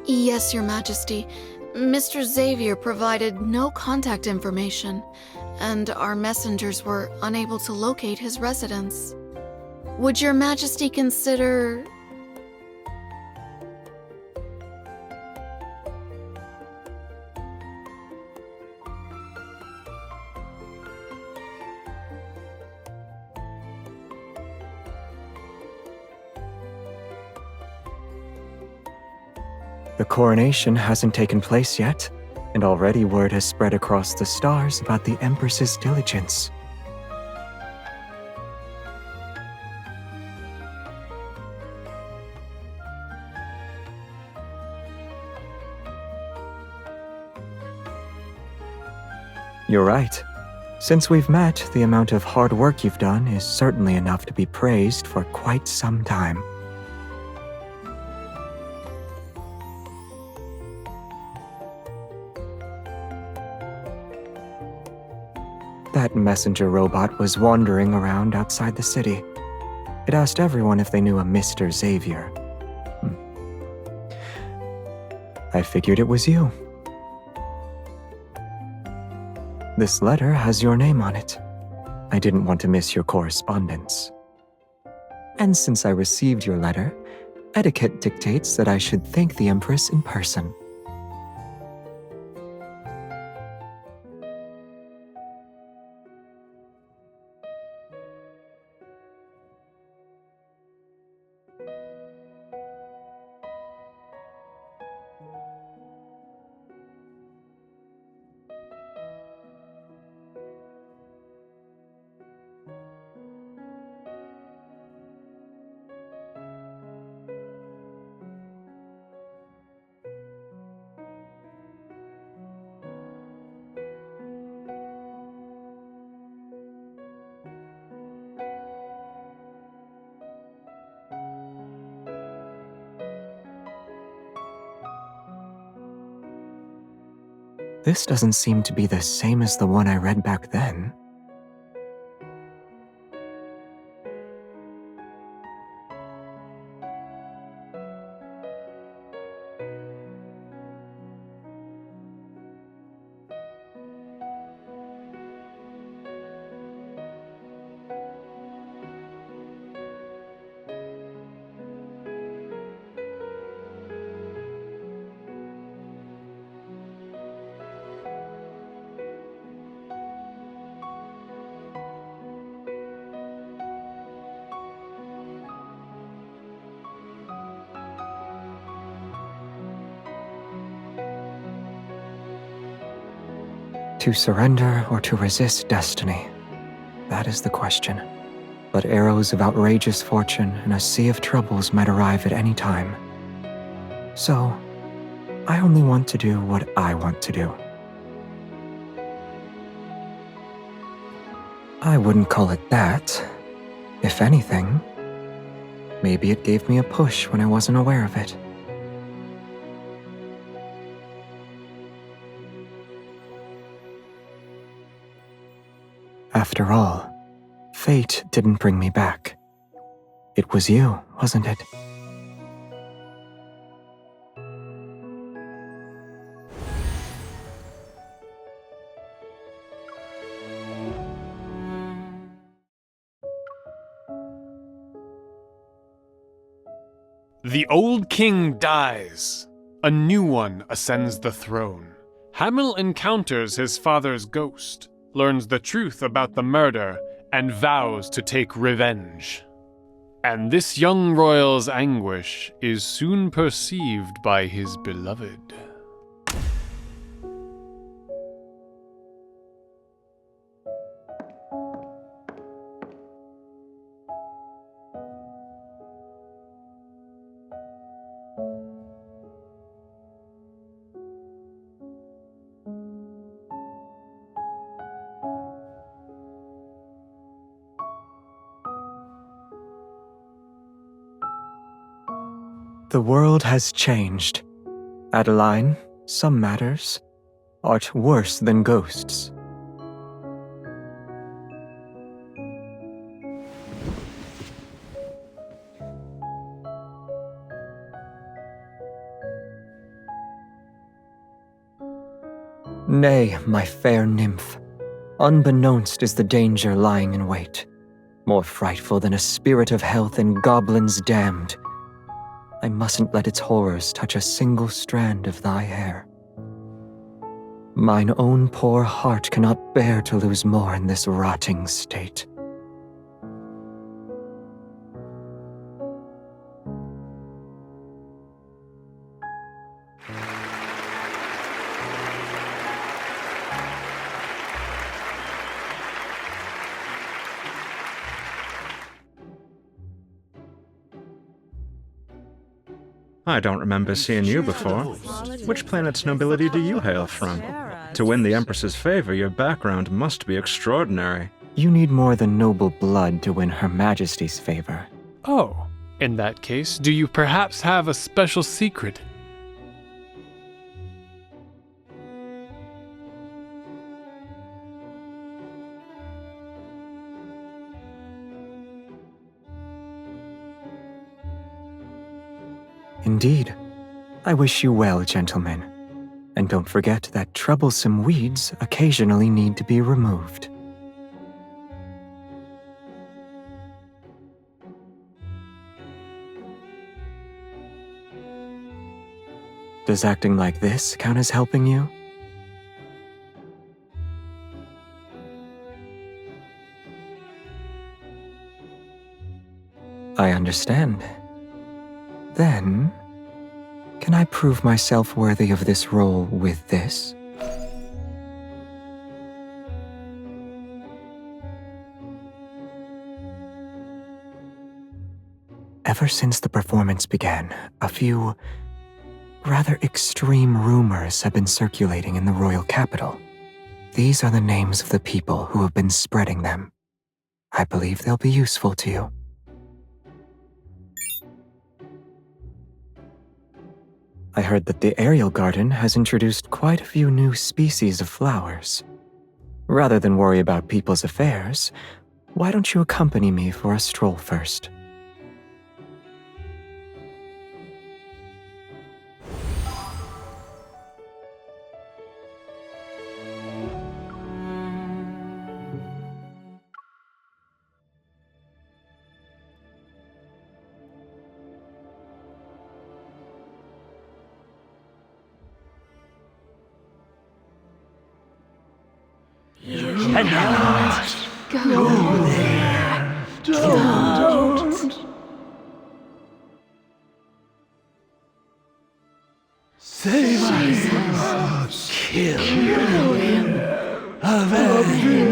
Yes, Your Majesty. Mr. Xavier provided no contact information, and our messengers were unable to locate his residence. Would Your Majesty consider... The coronation hasn't taken place yet, and already word has spread across the stars about the Empress's diligence. You're right. Since we've met, the amount of hard work you've done is certainly enough to be praised for quite some time. That messenger robot was wandering around outside the city. It asked everyone if they knew a Mr. Xavier. I figured it was you. This letter has your name on it. I didn't want to miss your correspondence. And since I received your letter, etiquette dictates that I should thank the Empress in person. This doesn't seem to be the same as the one I read back then. To surrender or to resist destiny? That is the question. But arrows of outrageous fortune and a sea of troubles might arrive at any time. So, I only want to do what I want to do. I wouldn't call it that. If anything, maybe it gave me a push when I wasn't aware of it. After all, fate didn't bring me back. It was you, wasn't it? The old king dies. A new one ascends the throne. Hamil encounters his father's ghost, learns the truth about the murder, and vows to take revenge. And this young royal's anguish is soon perceived by his beloved. The world has changed. Adeline, some matters art worse than ghosts. Nay, my fair nymph, unbeknownst is the danger lying in wait, more frightful than a spirit of health and goblins damned. I mustn't let its horrors touch a single strand of thy hair. Mine own poor heart cannot bear to lose more in this rotting state. I don't remember seeing you before. Which planet's nobility do you hail from? To win the Empress's favor, your background must be extraordinary. You need more than noble blood to win Her Majesty's favor. Oh, in that case, do you perhaps have a special secret? Indeed. I wish you well, gentlemen. And don't forget that troublesome weeds occasionally need to be removed. Does acting like this count as helping you? I understand. Then, can I prove myself worthy of this role with this? Ever since the performance began, a few rather extreme rumors have been circulating in the royal capital. These are the names of the people who have been spreading them. I believe they'll be useful to you. I heard that the aerial garden has introduced quite a few new species of flowers. Rather than worry about people's affairs, why don't you accompany me for a stroll first? Save us! Kill him! Avenge!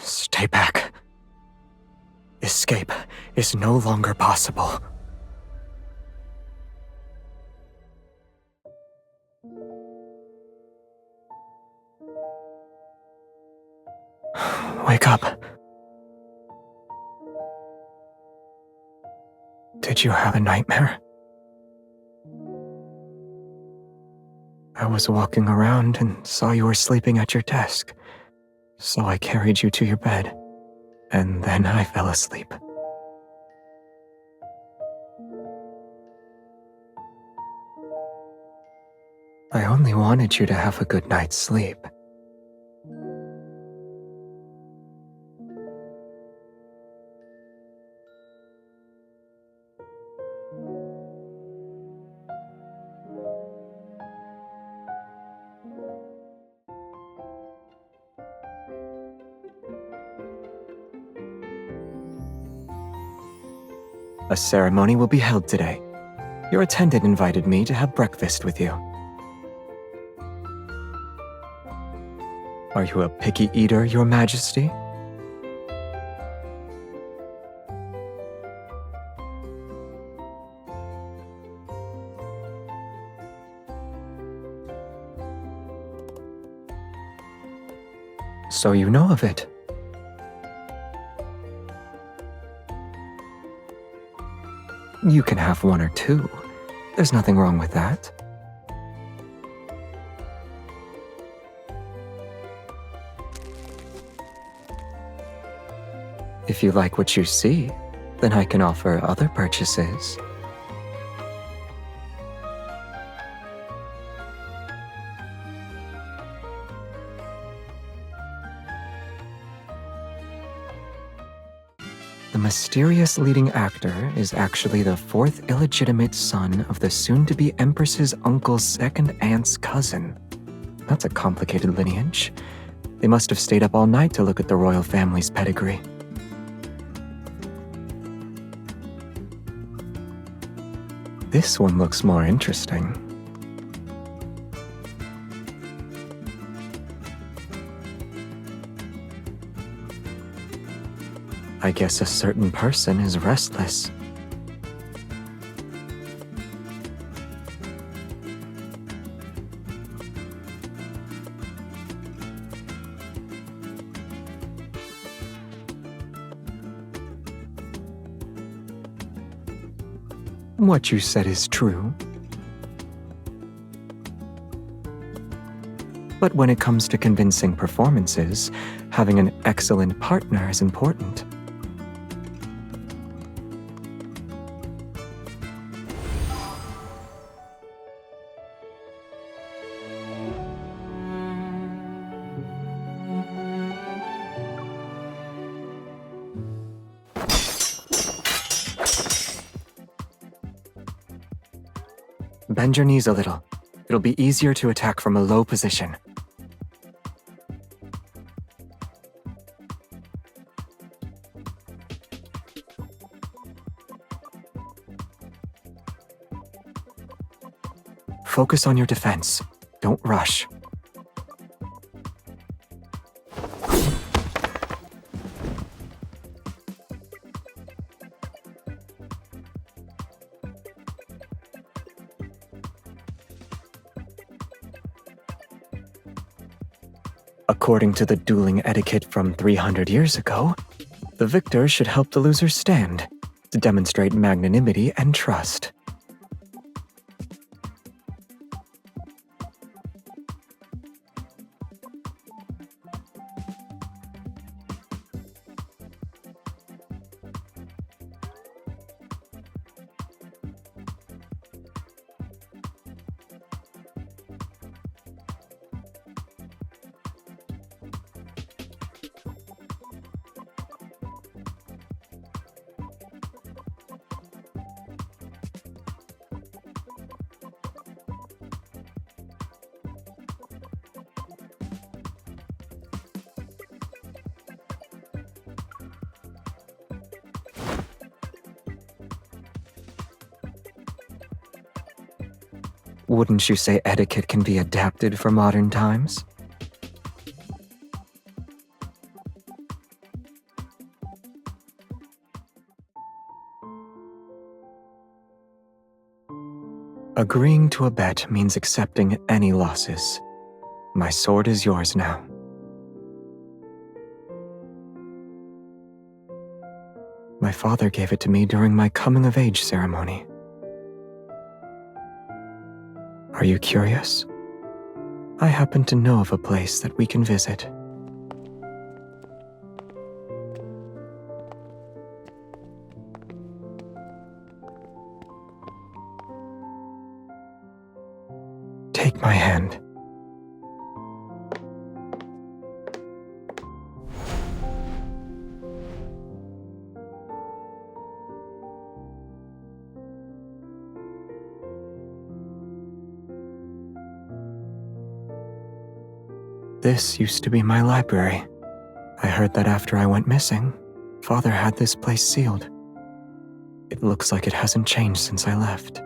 Stay back. Escape is no longer possible. Wake up. Did you have a nightmare? I was walking around and saw you were sleeping at your desk, so I carried you to your bed, and then I fell asleep. I only wanted you to have a good night's sleep. A ceremony will be held today. Your attendant invited me to have breakfast with you. Are you a picky eater, Your Majesty? So you know of it. You can have one or two. There's nothing wrong with that. If you like what you see, then I can offer other purchases. The mysterious leading actor is actually the fourth illegitimate son of the soon-to-be Empress's uncle's second aunt's cousin. That's a complicated lineage. They must have stayed up all night to look at the royal family's pedigree. This one looks more interesting. I guess a certain person is restless. What you said is true. But when it comes to convincing performances, having an excellent partner is important. Bend your knees a little. It'll be easier to attack from a low position. Focus on your defense. Don't rush. According to the dueling etiquette from 300 years ago, the victor should help the loser stand to demonstrate magnanimity and trust. Wouldn't you say etiquette can be adapted for modern times? Agreeing to a bet means accepting any losses. My sword is yours now. My father gave it to me during my coming-of-age ceremony. Are you curious? I happen to know of a place that we can visit. Take my hand. This used to be my library. I heard that after I went missing, Father had this place sealed. It looks like it hasn't changed since I left.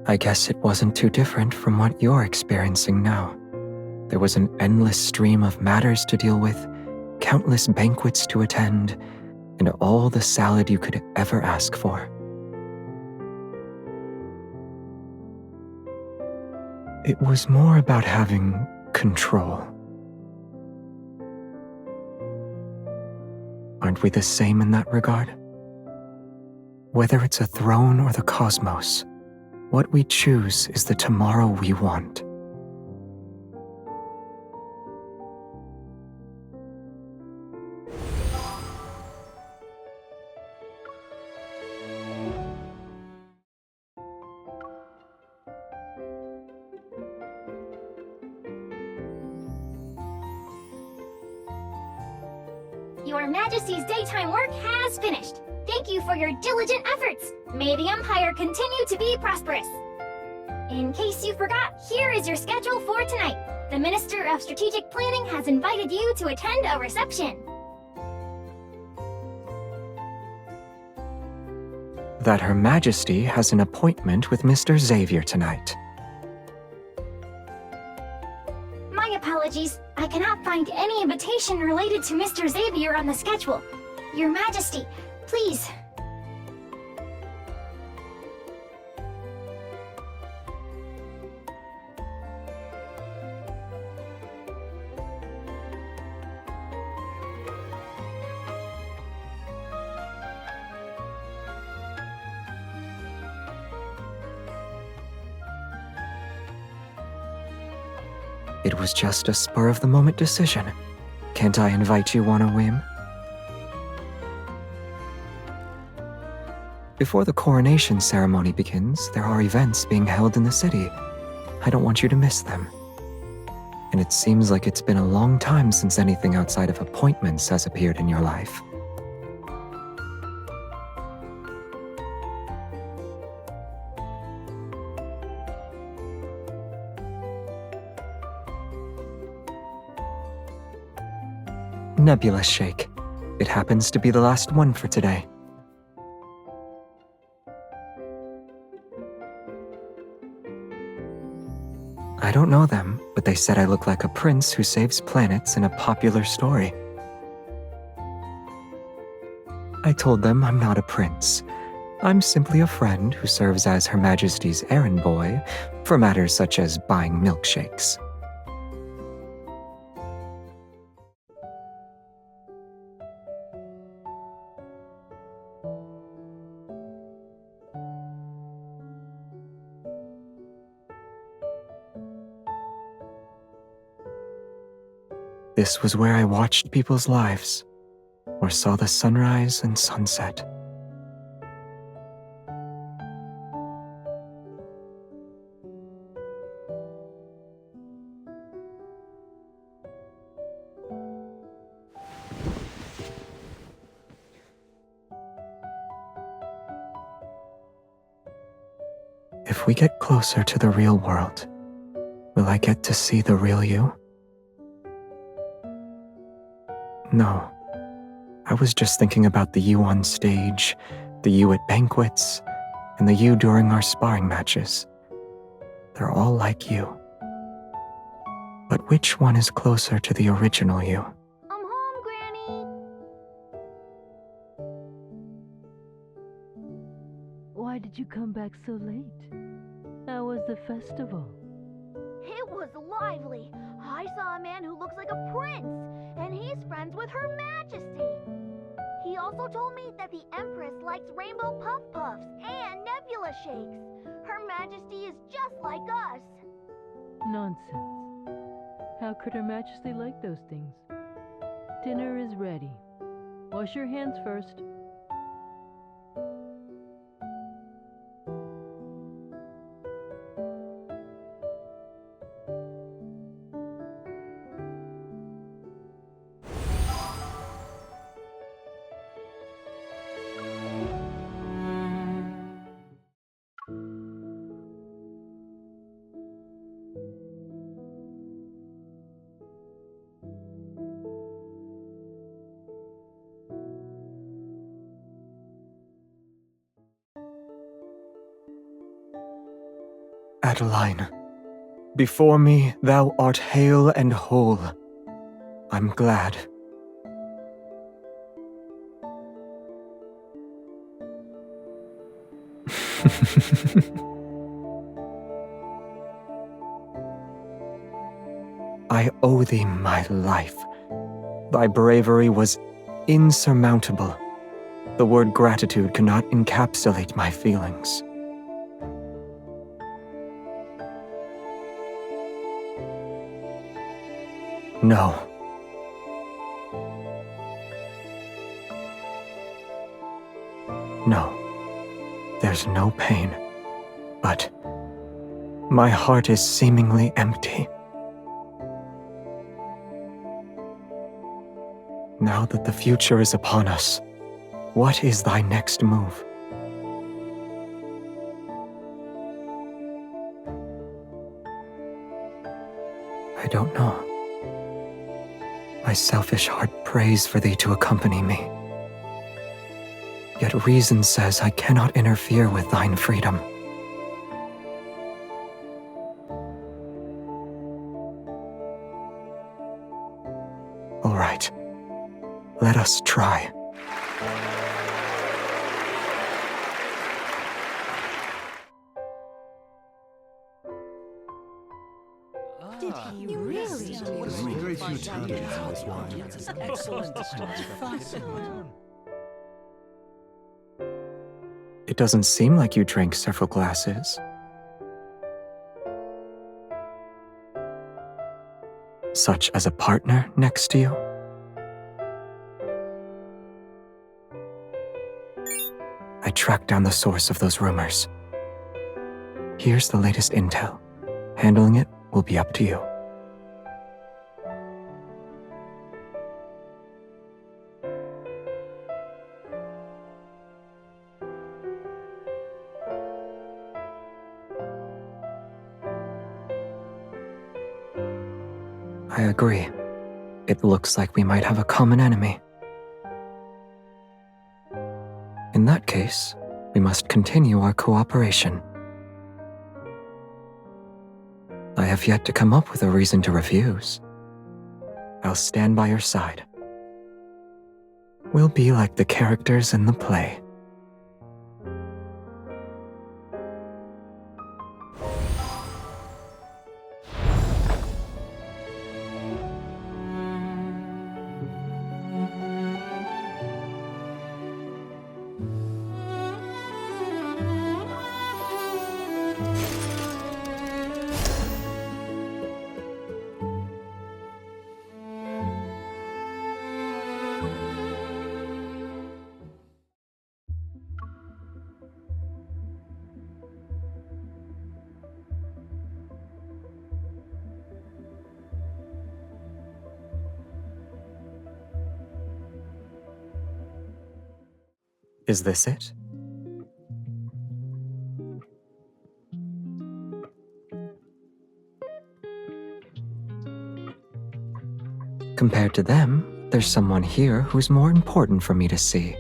I guess it wasn't too different from what you're experiencing now. There was an endless stream of matters to deal with, countless banquets to attend, and all the salad you could ever ask for. It was more about having control. Aren't we the same in that regard? Whether it's a throne or the cosmos, what we choose is the tomorrow we want. Your Majesty's daytime work has finished. Thank you for your diligent efforts. May the Empire continue to be prosperous. In case you forgot, here is your schedule for tonight. The Minister of Strategic Planning has invited you to attend a reception. That Her Majesty has an appointment with Mr. Xavier tonight. My apologies. I cannot find any invitation related to Mr. Xavier on the schedule. Your Majesty, please. It was just a spur-of-the-moment decision. Can't I invite you on a whim? Before the coronation ceremony begins, there are events being held in the city. I don't want you to miss them. And it seems like it's been a long time since anything outside of appointments has appeared in your life. Nebula Shake. It happens to be the last one for today. I don't know them, but they said I look like a prince who saves planets in a popular story. I told them I'm not a prince. I'm simply a friend who serves as Her Majesty's errand boy for matters such as buying milkshakes. This was where I watched people's lives, or saw the sunrise and sunset. If we get closer to the real world, will I get to see the real you? No, I was just thinking about the you on stage, the you at banquets, and the you during our sparring matches. They're all like you. But which one is closer to the original you? I'm home, Granny. Why did you come back so late? How was the festival? It was lively. I saw a man who looks like a prince, and he's friends with Her Majesty. He also told me that the Empress likes rainbow puff puffs and nebula shakes. Her Majesty is just like us. Nonsense. How could Her Majesty like those things? Dinner is ready. Wash your hands first. Adeline, Before me thou art hale and whole. I'm glad. I owe thee my life. Thy bravery was insurmountable. The word gratitude cannot encapsulate my feelings. No. No. There's no pain. But my heart is seemingly empty. Now that the future is upon us, what is thy next move? I don't know. My selfish heart prays for thee to accompany me. Yet reason says I cannot interfere with thine freedom. All right. Let us try. Did he really? Very few times in this wine. Excellent. It doesn't seem like you drank several glasses. Such as a partner next to you? I tracked down the source of those rumors. Here's the latest intel. Handling it will be up to you. I agree. It looks like we might have a common enemy. In that case, we must continue our cooperation. I have yet to come up with a reason to refuse. I'll stand by your side. We'll be like the characters in the play. Is this it? Compared to them, there's someone here who's more important for me to see.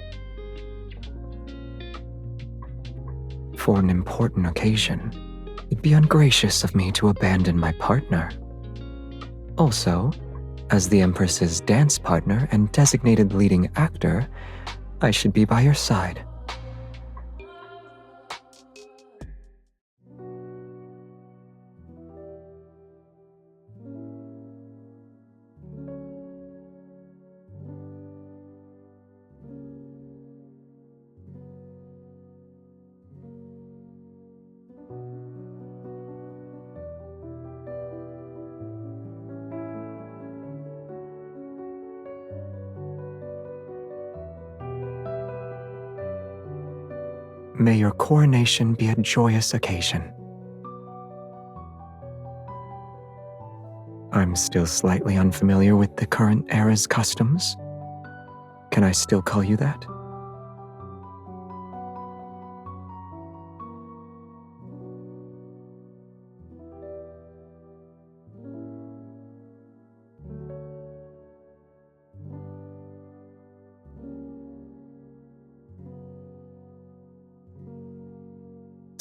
For an important occasion, it'd be ungracious of me to abandon my partner. Also, as the Empress's dance partner and designated leading actor, I should be by your side. May your coronation be a joyous occasion. I'm still slightly unfamiliar with the current era's customs. Can I still call you that?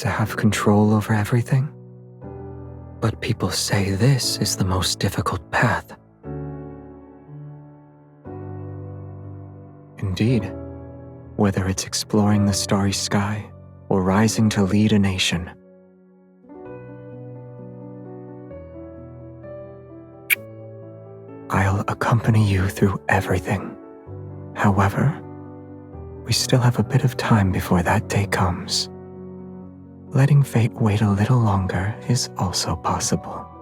To have control over everything? But people say this is the most difficult path. Indeed, whether it's exploring the starry sky or rising to lead a nation. I'll accompany you through everything. However, we still have a bit of time before that day comes. Letting fate wait a little longer is also possible.